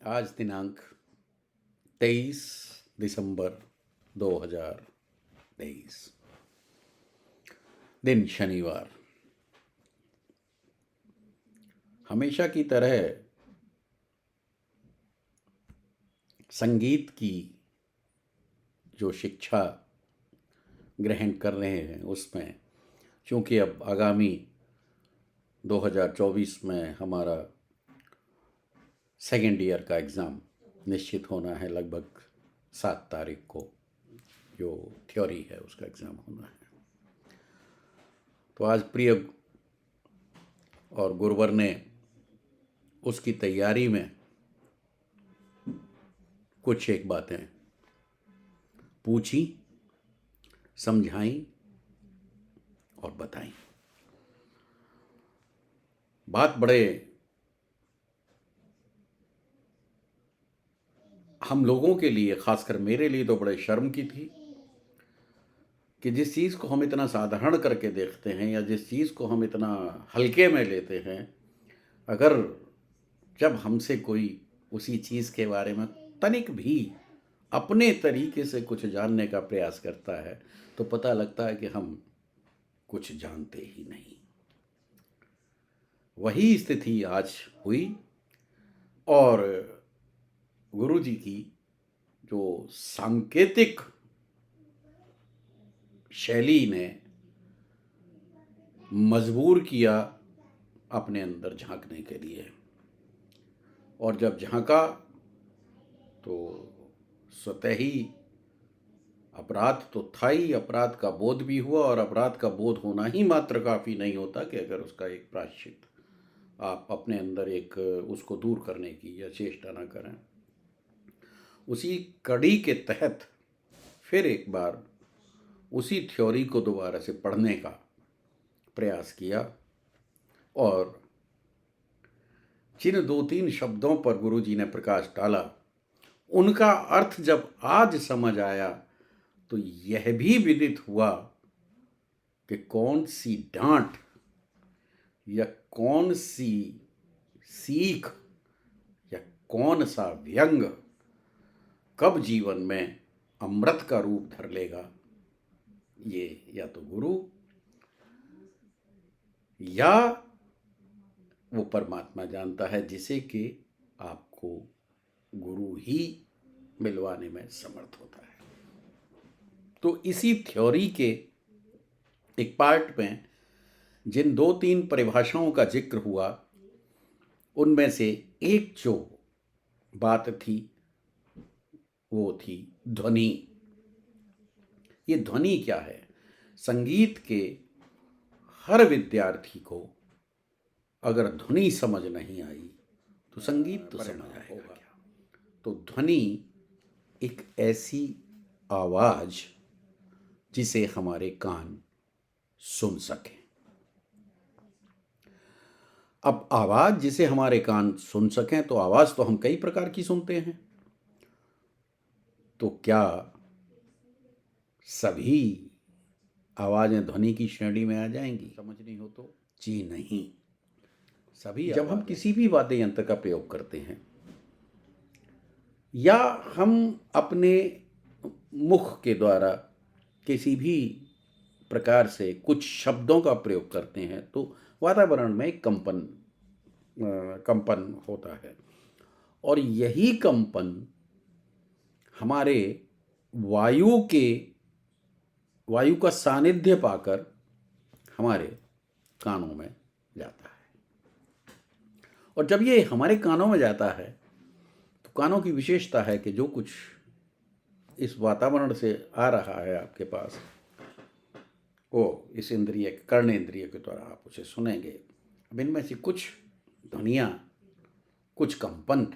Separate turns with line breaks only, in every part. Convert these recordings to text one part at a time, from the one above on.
आज दिनांक 23 दिसंबर 2023, दिन शनिवार। हमेशा की तरह संगीत की जो शिक्षा ग्रहण कर रहे हैं उसमें, चूँकि अब आगामी 2024 में हमारा सेकेंड ईयर का एग्ज़ाम निश्चित होना है। लगभग 7 तारीख को जो थ्योरी है उसका एग्ज़ाम होना है। तो आज प्रिय और गुरुवर ने उसकी तैयारी में कुछ एक बातें पूछी, समझाई और बताई। बात बड़े हम लोगों के लिए, खासकर मेरे लिए तो बड़े शर्म की थी कि जिस चीज़ को हम इतना साधारण करके देखते हैं या जिस चीज़ को हम इतना हल्के में लेते हैं, अगर जब हमसे कोई उसी चीज़ के बारे में तनिक भी अपने तरीके से कुछ जानने का प्रयास करता है तो पता लगता है कि हम कुछ जानते ही नहीं। वही स्थिति आज हुई और गुरुजी की जो सांकेतिक शैली ने मजबूर किया अपने अंदर झांकने के लिए। और जब झांका तो स्वतः ही अपराध तो था ही, अपराध का बोध भी हुआ। और अपराध का बोध होना ही मात्र काफ़ी नहीं होता कि अगर उसका एक प्रायश्चित आप अपने अंदर एक उसको दूर करने की या चेष्टा ना करें। उसी कड़ी के तहत फिर एक बार उसी थ्योरी को दोबारा से पढ़ने का प्रयास किया और जिन 2-3 शब्दों पर गुरुजी ने प्रकाश डाला उनका अर्थ जब आज समझ आया तो यह भी विदित हुआ कि कौन सी डांट या कौन सी सीख या कौन सा व्यंग कब जीवन में अमृत का रूप धर लेगा, ये या तो गुरु या वो परमात्मा जानता है, जिसे कि आपको गुरु ही मिलवाने में समर्थ होता है। तो इसी थ्योरी के एक पार्ट में जिन 2-3 परिभाषाओं का जिक्र हुआ उनमें से एक जो बात थी वो थी ध्वनि। ये ध्वनि क्या है? संगीत के हर विद्यार्थी को अगर ध्वनि समझ नहीं आई तो संगीत तो समझ आएगा क्या? तो ध्वनि एक ऐसी आवाज जिसे हमारे कान सुन सकें। अब आवाज जिसे हमारे कान सुन सकें तो आवाज तो हम कई प्रकार की सुनते हैं। तो क्या सभी आवाजें ध्वनि की श्रेणी में आ जाएंगी? समझनी हो तो जी नहीं। सभी जब हम किसी भी वाद्य यंत्र का प्रयोग करते हैं या हम अपने मुख के द्वारा किसी भी प्रकार से कुछ शब्दों का प्रयोग करते हैं तो वातावरण में कंपन होता है। और यही कंपन हमारे वायु का सानिध्य पाकर हमारे कानों में जाता है। और जब ये हमारे कानों में जाता है तो कानों की विशेषता है कि जो कुछ इस वातावरण से आ रहा है आपके पास, वो इस इंद्रिय कर्ण इंद्रिय के द्वारा आप उसे सुनेंगे। अब इनमें से कुछ ध्वनियाँ, कुछ कंपन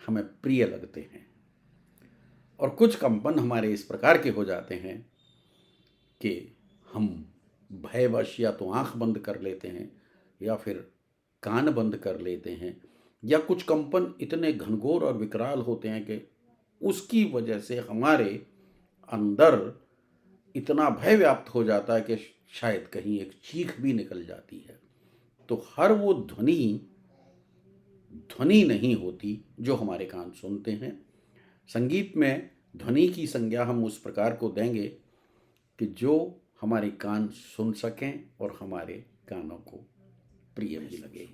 हमें प्रिय लगते हैं और कुछ कंपन हमारे इस प्रकार के हो जाते हैं कि हम भयवश या तो आंख बंद कर लेते हैं या फिर कान बंद कर लेते हैं, या कुछ कंपन इतने घनघोर और विकराल होते हैं कि उसकी वजह से हमारे अंदर इतना भय व्याप्त हो जाता है कि शायद कहीं एक चीख भी निकल जाती है। तो हर वो ध्वनि ध्वनि नहीं होती जो हमारे कान सुनते हैं। संगीत में ध्वनि की संज्ञा हम उस प्रकार को देंगे कि जो हमारे कान सुन सकें और हमारे कानों को प्रिय भी लगे।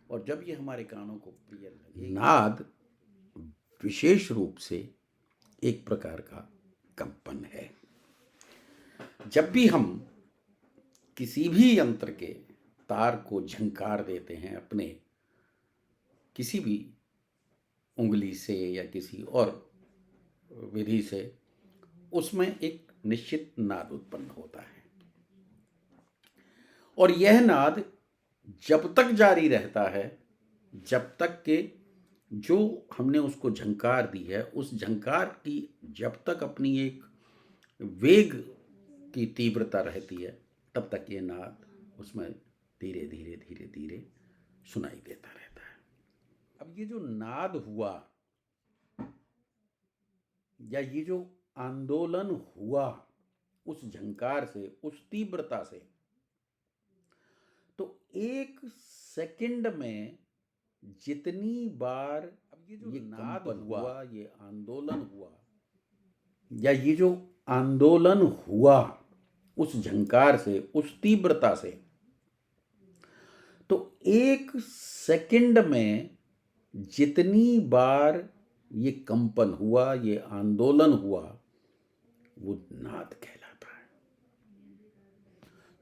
और जब ये हमारे कानों को प्रिय लगे, नाद विशेष रूप से एक प्रकार का कंपन है। जब भी हम किसी भी यंत्र के तार को झंकार देते हैं अपने किसी भी उंगली से या किसी और विधि से, उसमें एक निश्चित नाद उत्पन्न होता है और यह नाद जब तक जारी रहता है जब तक कि जो हमने उसको झंकार दी है उस झंकार की जब तक अपनी एक वेग की तीव्रता रहती है तब तक ये नाद उसमें धीरे धीरे धीरे धीरे सुनाई देता रहता है। अब ये जो नाद हुआ या ये जो आंदोलन हुआ उस झंकार से, उस तीव्रता से, तो एक सेकंड में जितनी बार अब ये जो नाद हुआ, ये आंदोलन हुआ या ये जो आंदोलन हुआ उस झंकार से, उस तीव्रता से, तो एक सेकंड में जितनी बार ये कंपन हुआ, ये आंदोलन हुआ, वो नाद कहलाता है।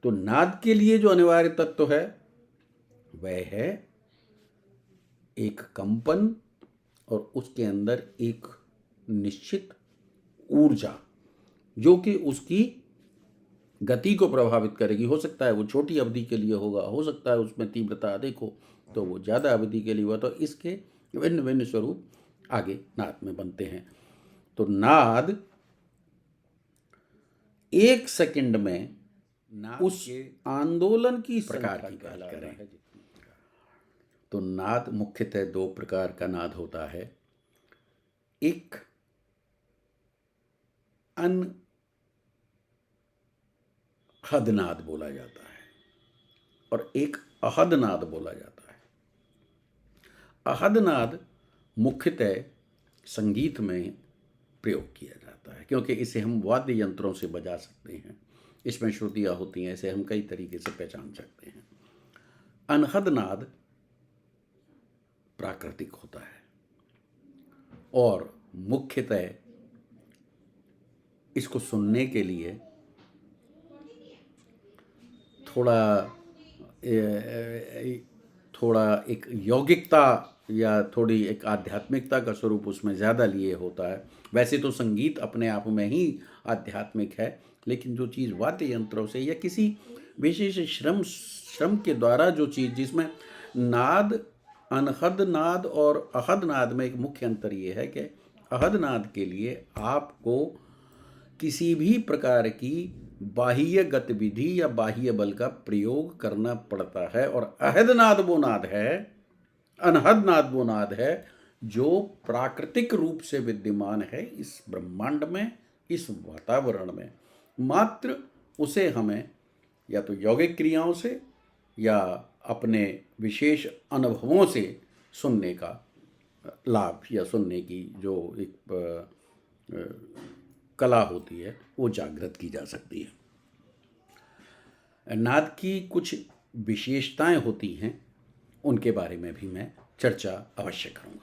तो नाद के लिए जो अनिवार्य तत्व है वह है एक कंपन और उसके अंदर एक निश्चित ऊर्जा जो कि उसकी गति को प्रभावित करेगी। हो सकता है वो छोटी अवधि के लिए होगा, हो सकता है उसमें तीव्रता अधिक हो तो वो ज़्यादा अवधि के लिए हुआ। तो इसके भिन्न भिन्न स्वरूप आगे नाद में बनते हैं। तो नाद एक सेकंड में उस आंदोलन की प्रकार की बात करें तो नाद मुख्यतः दो प्रकार का नाद होता है। एक अनहद नाद बोला जाता है और एक अहद नाद बोला जाता है। अहद नाद मुख्यतः संगीत में प्रयोग किया जाता है क्योंकि इसे हम वाद्य यंत्रों से बजा सकते हैं, इसमें श्रुतियाँ होती हैं, इसे हम कई तरीके से पहचान सकते हैं। अनहद नाद प्राकृतिक होता है और मुख्यतः इसको सुनने के लिए थोड़ा एक यौगिकता या थोड़ी एक आध्यात्मिकता का स्वरूप उसमें ज़्यादा लिए होता है। वैसे तो संगीत अपने आप में ही आध्यात्मिक है, लेकिन जो चीज़ वाद्य यंत्रों से या किसी विशेष श्रम के द्वारा जो चीज़ जिसमें नाद, अनहद नाद और अहद नाद में एक मुख्य अंतर ये है कि अहद नाद के लिए आपको किसी भी प्रकार की बाह्य गतिविधि या बाह्य बल का प्रयोग करना पड़ता है और अहद नाद वो नाद है, अनहद नाद वो नाद है जो प्राकृतिक रूप से विद्यमान है इस ब्रह्मांड में, इस वातावरण में। मात्र उसे हमें या तो यौगिक क्रियाओं से या अपने विशेष अनुभवों से सुनने का लाभ या सुनने की जो एक कला होती है वो जागृत की जा सकती है। नाद की कुछ विशेषताएं होती हैं, उनके बारे में भी मैं चर्चा अवश्य करूँगा।